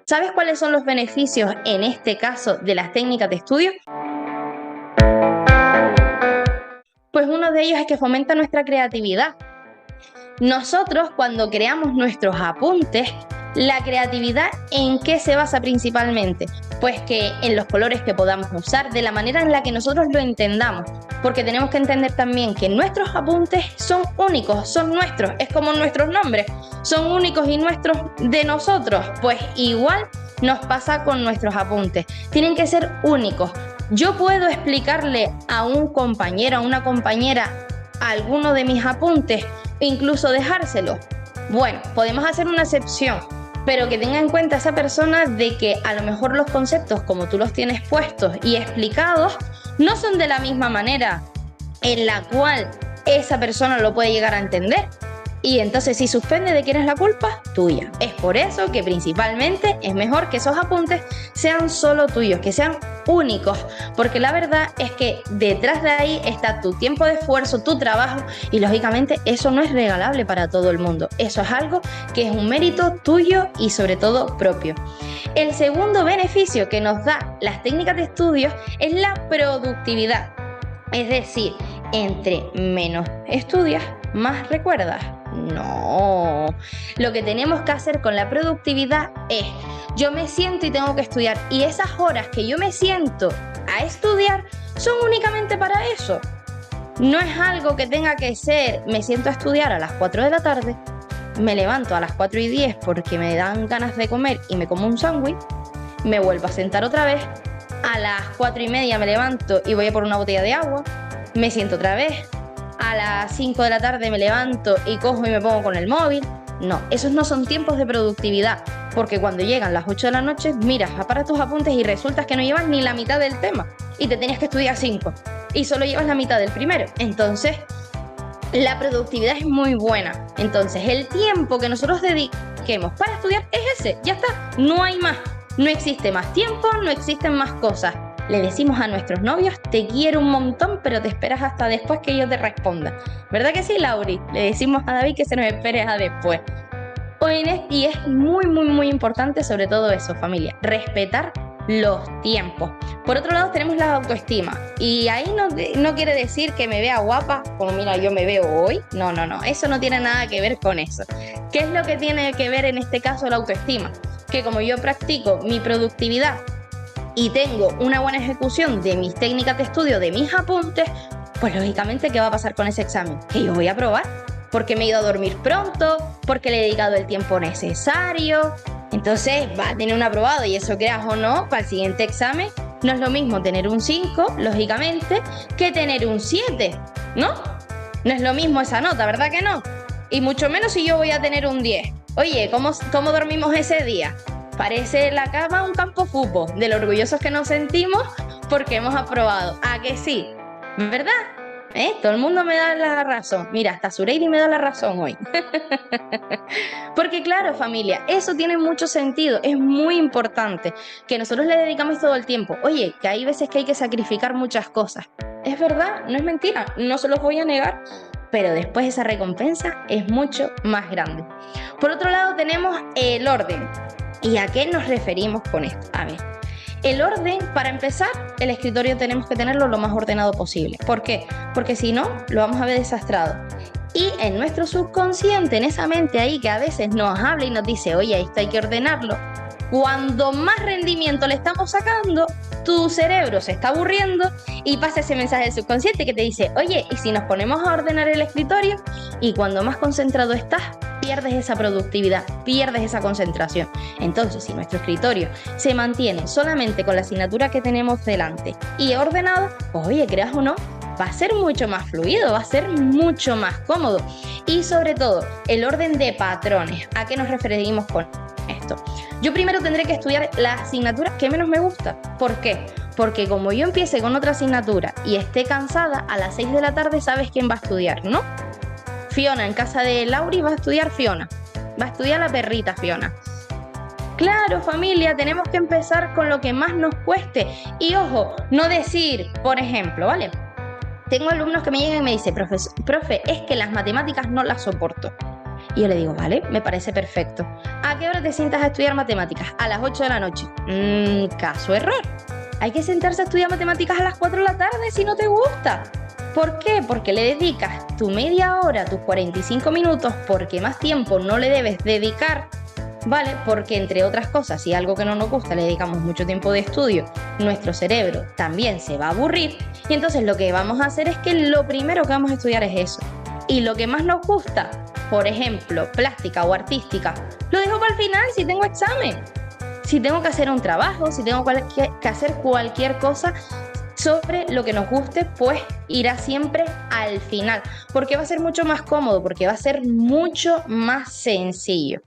¿Sabes cuáles son los beneficios en este caso de las técnicas de estudio? Pues uno de ellos es que fomenta nuestra creatividad. Nosotros, cuando creamos nuestros apuntes, la creatividad, ¿en qué se basa principalmente? Pues que en los colores que podamos usar, de la manera en la que nosotros lo entendamos, porque tenemos que entender también que nuestros apuntes son únicos, son nuestros, es como nuestros nombres, son únicos y nuestros de nosotros. Pues igual nos pasa con nuestros apuntes, tienen que ser únicos. Yo puedo explicarle a un compañero, a una compañera, alguno de mis apuntes, e incluso dejárselo. Bueno, podemos hacer una excepción, pero que tenga en cuenta esa persona de que a lo mejor los conceptos como tú los tienes puestos y explicados no son de la misma manera en la cual esa persona lo puede llegar a entender. Y entonces si suspende, ¿de quién es la culpa? Tuya. Es por eso que principalmente es mejor que esos apuntes sean solo tuyos, que sean únicos, porque la verdad es que detrás de ahí está tu tiempo de esfuerzo, tu trabajo, y lógicamente eso no es regalable para todo el mundo. Eso es algo que es un mérito tuyo y sobre todo propio. El segundo beneficio que nos da las técnicas de estudio es la productividad. Es decir, entre menos estudias, más recuerdas. No, lo que tenemos que hacer con la productividad es, yo me siento y tengo que estudiar, y esas horas que yo me siento a estudiar son únicamente para eso. No es algo que tenga que ser, me siento a estudiar a las 4 de la tarde, me levanto a las 4:10 porque me dan ganas de comer y me como un sándwich, me vuelvo a sentar otra vez, a las 4:30 me levanto y voy a por una botella de agua, me siento otra vez, a las 5 de la tarde me levanto y cojo y me pongo con el móvil. No, esos no son tiempos de productividad, porque cuando llegan las 8 de la noche, miras, aparas tus apuntes y resulta que no llevas ni la mitad del tema y te tenías que estudiar 5 y solo llevas la mitad del primero. Entonces, la productividad es muy buena. Entonces, el tiempo que nosotros dediquemos para estudiar es ese, ya está, no hay más. No existe más tiempo, no existen más cosas. Le decimos a nuestros novios, te quiero un montón, pero te esperas hasta después que yo te responda. ¿Verdad que sí, Lauri? Le decimos a David que se nos espere a después. Y es muy importante sobre todo eso, familia, respetar los tiempos. Por otro lado tenemos la autoestima, y ahí no quiere decir que me vea guapa, como mira yo me veo hoy. No, eso no tiene nada que ver con eso. ¿Qué es lo que tiene que ver en este caso la autoestima? Que como yo practico mi productividad y tengo una buena ejecución de mis técnicas de estudio, de mis apuntes, pues lógicamente, ¿qué va a pasar con ese examen? Que yo voy a aprobar, porque me he ido a dormir pronto, porque le he dedicado el tiempo necesario. Entonces va a tener un aprobado, y eso, creas o no, para el siguiente examen no es lo mismo tener un 5, lógicamente, que tener un 7, ¿no? No es lo mismo esa nota, ¿verdad que no? Y mucho menos si yo voy a tener un 10. Oye, ¿cómo dormimos ese día? Parece la cama un campo de fútbol, de lo orgullosos que nos sentimos porque hemos aprobado. ¿A que sí? ¿Verdad? Todo el mundo me da la razón. Mira, hasta Sureiri me da la razón hoy. Porque claro, familia, eso tiene mucho sentido. Es muy importante que nosotros le dedicamos todo el tiempo. Oye, que hay veces que hay que sacrificar muchas cosas. Es verdad, no es mentira, no se los voy a negar. Pero después esa recompensa es mucho más grande. Por otro lado tenemos el orden. ¿Y a qué nos referimos con esto? A ver, el orden, para empezar, el escritorio tenemos que tenerlo lo más ordenado posible. ¿Por qué? Porque si no, lo vamos a ver desastrado. Y en nuestro subconsciente, en esa mente ahí que a veces nos habla y nos dice, oye, esto hay que ordenarlo, cuando más rendimiento le estamos sacando, tu cerebro se está aburriendo y pasa ese mensaje del subconsciente que te dice, oye, ¿y si nos ponemos a ordenar el escritorio? Y cuando más concentrado estás, pierdes esa productividad, pierdes esa concentración. Entonces, si nuestro escritorio se mantiene solamente con la asignatura que tenemos delante y ordenado, pues oye, creas o no, va a ser mucho más fluido, va a ser mucho más cómodo. Y sobre todo, el orden de patrones. ¿A qué nos referimos con esto? Yo primero tendré que estudiar la asignatura que menos me gusta. ¿Por qué? Porque como yo empiece con otra asignatura y esté cansada, a las 6 de la tarde sabes quién va a estudiar, ¿no? Fiona, en casa de Lauri va a estudiar Fiona. Va a estudiar la perrita Fiona. Claro, familia, tenemos que empezar con lo que más nos cueste. Y ojo, no decir, por ejemplo, ¿vale? Tengo alumnos que me llegan y me dicen, profe, es que las matemáticas no las soporto. Y yo le digo, vale, me parece perfecto. ¿A qué hora te sientas a estudiar matemáticas? A las 8 de la noche. Caso error. Hay que sentarse a estudiar matemáticas a las 4 de la tarde si no te gusta. ¿Por qué? Porque le dedicas tu media hora, tus 45 minutos, porque más tiempo no le debes dedicar, ¿vale? Porque entre otras cosas, si algo que no nos gusta le dedicamos mucho tiempo de estudio, nuestro cerebro también se va a aburrir y entonces lo que vamos a hacer es que lo primero que vamos a estudiar es eso. Y lo que más nos gusta, por ejemplo, plástica o artística, lo dejo para el final si tengo examen. Si tengo que hacer un trabajo, si tengo que hacer cualquier cosa sobre lo que nos guste, pues irá siempre al final, porque va a ser mucho más cómodo, porque va a ser mucho más sencillo.